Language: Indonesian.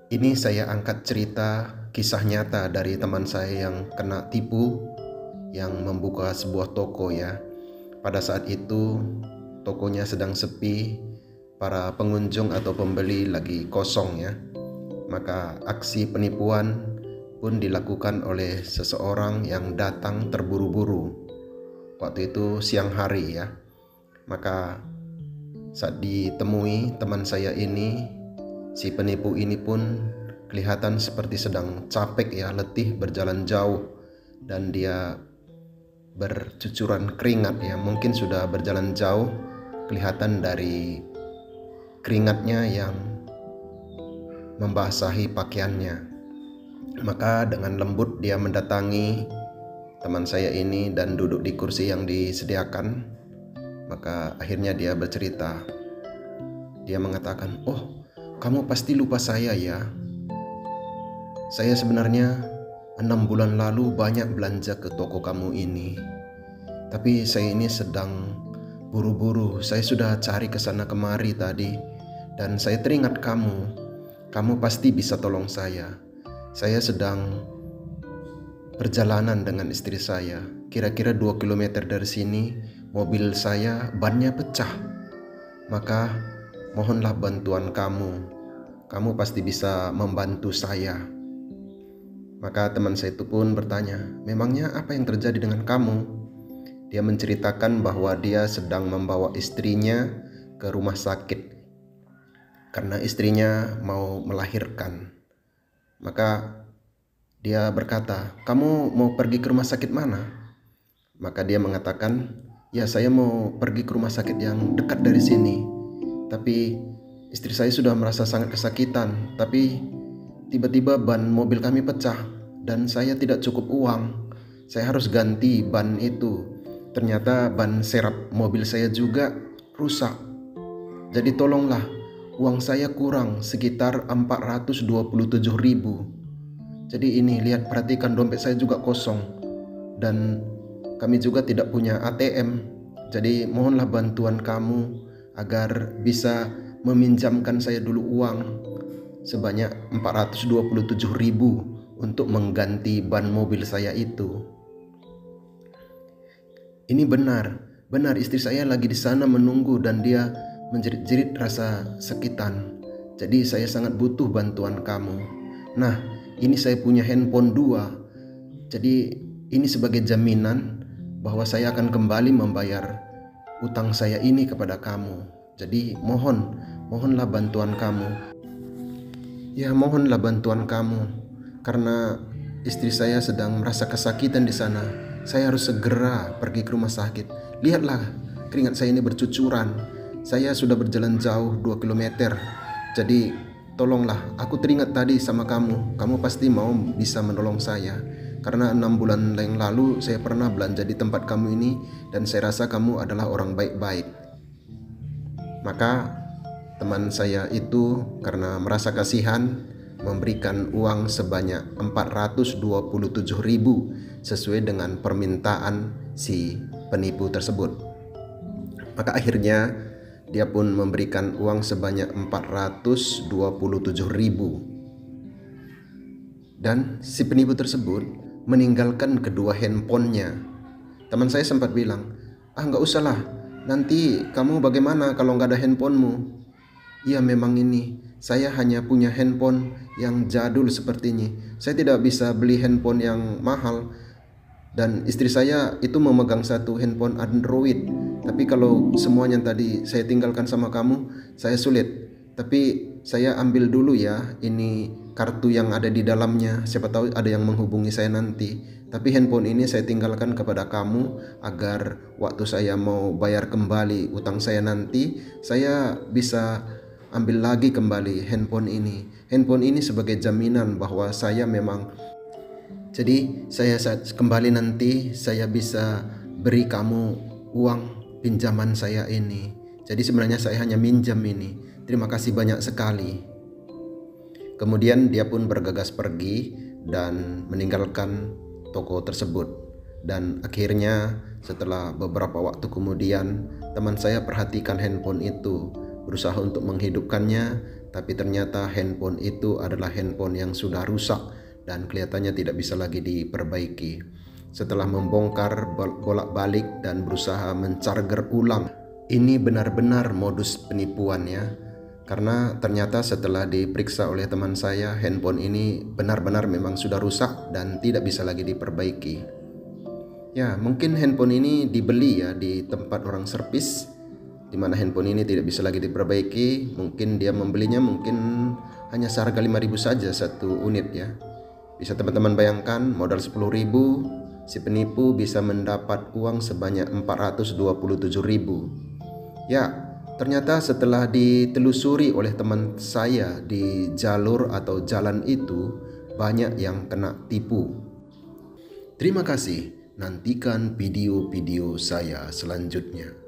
Ini saya angkat cerita kisah nyata dari teman saya yang kena tipu, yang membuka sebuah toko ya. Pada saat itu tokonya sedang sepi, para pengunjung atau pembeli lagi kosong ya. Maka aksi penipuan pun dilakukan oleh seseorang yang datang terburu-buru. Waktu itu siang hari ya. Maka saat ditemui teman saya ini, si penipu ini pun kelihatan seperti sedang capek ya, letih berjalan jauh, dan dia bercucuran keringat ya, mungkin sudah berjalan jauh, kelihatan dari keringatnya yang membasahi pakaiannya. Maka dengan lembut dia mendatangi teman saya ini dan duduk di kursi yang disediakan. Maka akhirnya dia bercerita. Dia mengatakan, "Oh, kamu pasti lupa saya ya. Saya sebenarnya 6 bulan lalu banyak belanja ke toko kamu ini. Tapi saya ini sedang buru-buru. Saya sudah cari ke sana kemari tadi. Dan saya teringat kamu. Kamu pasti bisa tolong saya. Saya sedang perjalanan dengan istri saya. Kira-kira 2 kilometer dari sini, mobil saya bannya pecah. Maka mohonlah bantuan kamu. Kamu pasti bisa membantu saya." Maka teman saya itu pun bertanya, "Memangnya apa yang terjadi dengan kamu?" Dia menceritakan bahwa dia sedang membawa istrinya ke rumah sakit karena istrinya mau melahirkan. Maka dia berkata, "Kamu mau pergi ke rumah sakit mana?" Maka dia mengatakan, "Ya, saya mau pergi ke rumah sakit yang dekat dari sini. Tapi istri saya sudah merasa sangat kesakitan. Tapi tiba-tiba ban mobil kami pecah dan saya tidak cukup uang. Saya harus ganti ban itu. Ternyata ban serep mobil saya juga rusak. Jadi tolonglah, uang saya kurang sekitar 427.000. Jadi ini, lihat, perhatikan, dompet saya juga kosong. Dan kami juga tidak punya ATM. Jadi mohonlah bantuan kamu agar bisa meminjamkan saya dulu uang sebanyak 427.000 untuk mengganti ban mobil saya itu." Ini benar istri saya lagi di sana menunggu dan dia menjerit-jerit rasa sakitan. Jadi saya sangat butuh bantuan kamu. Nah, ini saya punya handphone 2. Jadi ini sebagai jaminan bahwa saya akan kembali membayar utang saya ini kepada kamu. Jadi mohonlah bantuan kamu. Ya, mohonlah bantuan kamu karena istri saya sedang merasa kesakitan di sana. Saya harus segera pergi ke rumah sakit. Lihatlah, keringat saya ini bercucuran. Saya sudah berjalan jauh 2 kilometer. Jadi tolonglah, aku teringat tadi sama kamu. Kamu pasti mau bisa menolong saya. Karena 6 bulan yang lalu saya pernah belanja di tempat kamu ini dan saya rasa kamu adalah orang baik-baik. Maka teman saya itu karena merasa kasihan memberikan uang sebanyak 427.000 sesuai dengan permintaan si penipu tersebut. Maka akhirnya dia pun memberikan uang sebanyak 427.000. Dan si penipu tersebut meninggalkan kedua handphonenya. Teman saya sempat bilang, "Nggak usahlah, nanti kamu bagaimana kalau nggak ada handphonemu?" "Iya, memang ini saya hanya punya handphone yang jadul seperti ini. Saya tidak bisa beli handphone yang mahal. Dan istri saya itu memegang satu handphone Android. Tapi kalau semuanya tadi saya tinggalkan sama kamu, saya sulit. Tapi saya ambil dulu ya ini kartu yang ada di dalamnya. Siapa tahu ada yang menghubungi saya nanti. Tapi handphone ini saya tinggalkan kepada kamu agar waktu saya mau bayar kembali utang saya nanti, saya bisa ambil lagi kembali handphone ini. Handphone ini sebagai jaminan bahwa saya memang, jadi saya saat kembali nanti saya bisa beri kamu uang pinjaman saya ini. Jadi sebenarnya saya hanya minjam ini. Terima kasih banyak sekali." Kemudian dia pun bergegas pergi dan meninggalkan toko tersebut. Dan akhirnya setelah beberapa waktu kemudian teman saya perhatikan handphone itu, berusaha untuk menghidupkannya, tapi ternyata handphone itu adalah handphone yang sudah rusak dan kelihatannya tidak bisa lagi diperbaiki. Setelah membongkar bolak-balik dan berusaha mencharger ulang, ini benar-benar modus penipuannya. Karena ternyata setelah diperiksa oleh teman saya, handphone ini benar-benar memang sudah rusak dan tidak bisa lagi diperbaiki. Ya, mungkin handphone ini dibeli ya di tempat orang servis, di mana handphone ini tidak bisa lagi diperbaiki. Mungkin dia membelinya mungkin hanya seharga 5.000 saja satu unit ya. Bisa teman-teman bayangkan, modal 10.000, si penipu bisa mendapat uang sebanyak 427.000. Ya, ternyata setelah ditelusuri oleh teman saya di jalur atau jalan itu, banyak yang kena tipu. Terima kasih, nantikan video-video saya selanjutnya.